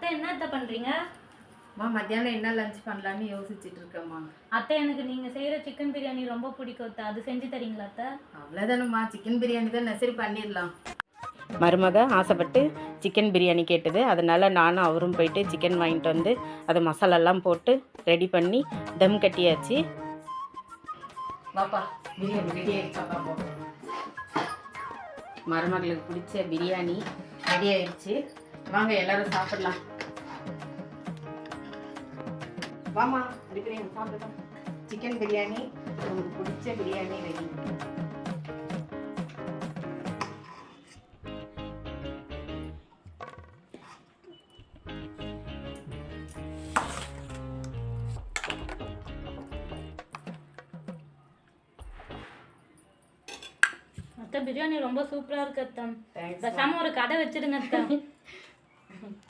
அத்தை என்ன அத்தை பண்றீங்க? மத்தியானம் என்ன லஞ்ச் பண்ணலான்னு யோசிச்சுட்டு இருக்கேம்மா. அத்தை எனக்கு நீங்க செய்யற சிக்கன் பிரியாணி ரொம்ப பிடிக்கும் அத்தை. அது செஞ்சு தரீங்களா அத்தை? அவ்வளோதானம்மா, சிக்கன் பிரியாணி தான் சரி பண்ணிடலாம். மருமக ஆசைப்பட்டு சிக்கன் பிரியாணி கேட்டது. அதனால் நானும் அவரும் போயிட்டு சிக்கன் வாங்கிட்டு வந்து அதை மசாலாலாம் போட்டு ரெடி பண்ணி தம் கட்டியாச்சு. பாப்பா பிரியாணி ரெடி ஆயிடுச்சா பாப்போம். மருமகளுக்கு பிடிச்ச பிரியாணி ரெடி ஆயிடுச்சு. வாங்க எல்லாரும் சாப்பிடலாம். வாமா பிரியாணி சாப்பிடலாம். சிக்கன் பிரியாணி உங்களுக்கு பிடிச்ச பிரியாணி ரெடி. அத்தை பிரியாணி ரொம்ப சூப்பரா இருக்கு அத்தை. பேசாம ஒரு கடை வச்சிருங்க அத்தை.